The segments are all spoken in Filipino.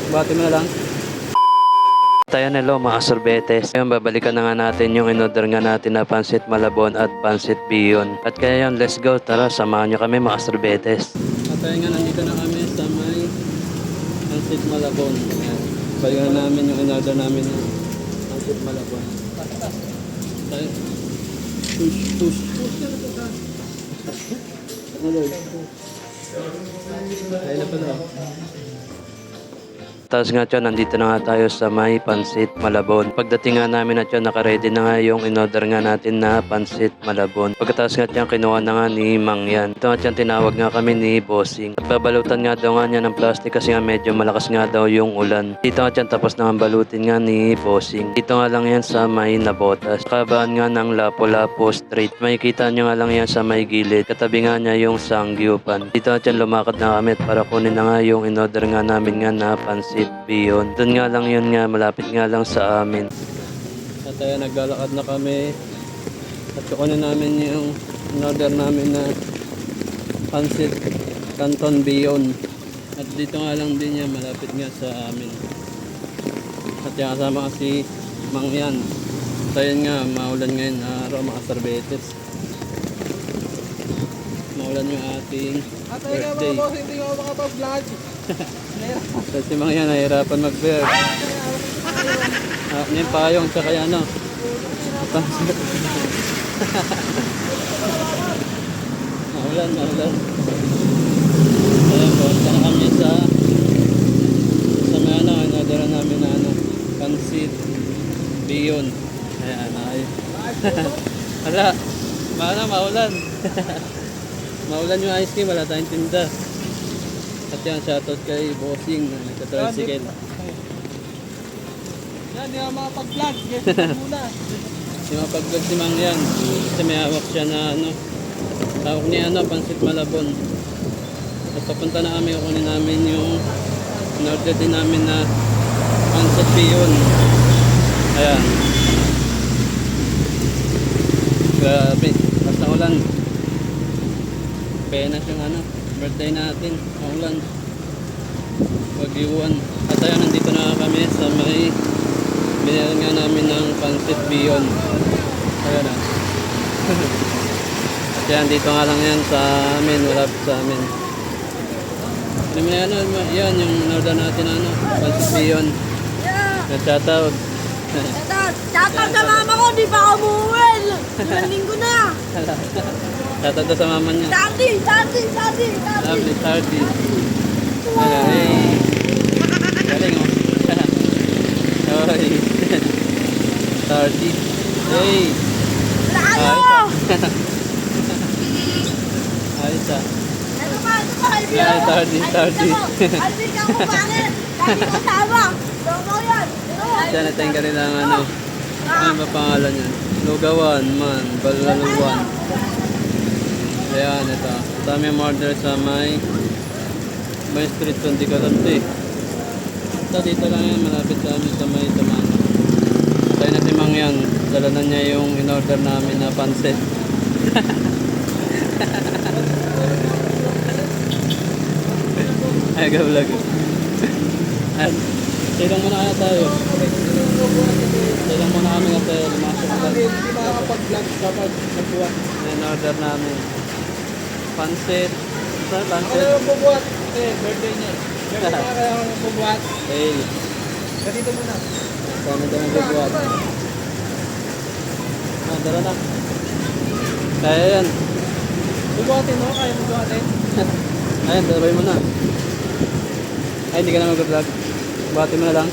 Bati mo na lang. Tayo hello mga sorbetes. Ngayon babalikan na nga natin yung in-order nga natin na pansit malabon at pansit biyon. At kaya yun, let's go. Tara, samahan nyo kami mga sorbetes. At tayo nga, nandito na kami sa may pansit malabon. Ayan. Balikan na namin yung in-order namin na pansit malabon. Tayo. Push. Ano tayo na pala. Tapos nga dyan, nandito na nga tayo sa may pansit malabon. Pagdating nga namin na dyan, nakaready na nga yung in-order nga natin na pansit malabon. Pagkatapos nga dyan, kinuha na nga ni Mang yan. Ito nga dyan, tinawag nga kami ni Bossing. Babalutan nga daw nga niya ng plastic kasi nga medyo malakas nga daw yung ulan. Dito nga dyan, tapos na nga balutin nga ni Bossing. Dito nga lang yan sa may Nabotas. Kabaan nga ng Lapu-Lapu Street. Makikita nyo nga lang yan sa may gilid. Katabi nga niya yung Sangyupan. Dito nga dyan, lumakad na kami para kunin na nga yung in-order nga namin nga na pansit biyon. Doon nga lang yun nga, malapit nga lang sa amin. At tayo, naglalakad na kami. At kukunin namin yung in-order namin na pansit Canton Biyon. At dito nga lang din yan, malapit nga sa amin. At yung kasama si Mang yan. So yun nga, maulan ngayon araw mga sorbetes. Maulan yung ating birthday. Hindi ako makapag-vlog. So si Mang yan, nahihirapan mag-vlog. Yung payong, tsaka yan ano. Maulan. Ayan po, punta na kami sa may ano, inadara namin na ano, pansit biyon. Ayan, ay. Hala, maulan. Maulan yung ice cream, wala tayong tinda. At yan, shoutout kay Bossing na nagka-tricycle. Yan, hindi ako makapag-vlog. Yes, muna. Yung mapag-vlog si Mang yan, kasi may hawak siya na ano, hawak niya ano, pansit malabon. At papunta na kami, kunin namin yung in-order din namin na pansit biyon. Ayan. Grabe, basta ulan. Penas yung ano, birthday natin, maulan. Wagyuan. At ayun, nandito na kami sa may binili nga namin ng pansit biyon. Ayan na. At yan, dito nga lang yan sa amin, malapit sa amin. Ano mo yan, yan yung order natin ano, pansit biyon. Nag-shoutout. Shoutout sa mama ko, di pa ako umuwi. 2 linggo na. Shoutout sa mama niya. Tardy. Lovely, tardy. Ayan, hey. Galing oh. Oy. Tardy. Hey. Ano? Ayos ah. Ito pa, Alvin. Ay, tardy. Alvin ka mo pangit. Dahil ko sama. Domo yan. Diyan natin ka rin ang ano. Ano ba pangalan yan? Lugawan man, Balaluan. Ayan, ito. Ito may order sa may street, hindi ko alam ito eh. Ito, dito lang yan, malapit sa amin sa may Tamana. Tayo na si Mang yan. Dala na niya yung in-order namin na pansit. Ay, gawlag. At, silang muna kaya tayo. Silang muna kami kasi lumasok lang. Hindi makapag-vlog kapag nagbuhat. In-order namin. Pansit. Saan Ako pansit? yung bubuhat. Kasi birthday niya. Birthday niya kaya ako yung bubuhat. Hey, Dito muna. kami daw magbubuhat. Tara na. Kaya yan. Bubuhatin mo, kaya mo buhatin. Ayan, sabay mo na. Ay, hindi ka na mag-vlog. Buhatin mo na lang.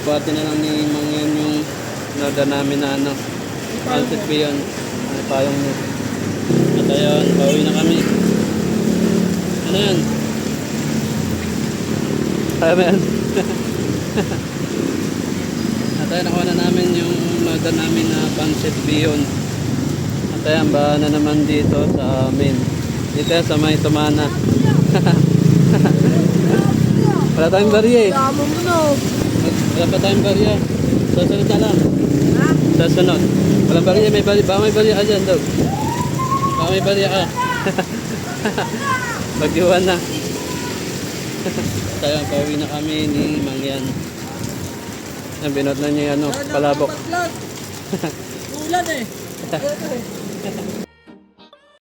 Buhatin na lang ni Mang yan yung in-order namin na ano. Pansit biyon. Ay, payong niya. At ayun, pauwi na kami. Ano yan? Kaya ba yan? At ayun, nakuha na namin yung in-order namin na pansit biyon. At ayun, bahan na naman dito sa amin. Dito sa may Tumana. Wala tayong barya eh. Tama mo na. Wala pa tayong barya. Sasunod na lang. Ha? Sasunod. Walang barya, may barya. Baka may barya ka dyan daw. Baka may barya ka. Bagyuhan na. Tayo, pauwi na kami ni Mangyan. Binot na niya yung ano, palabok. Ulan eh.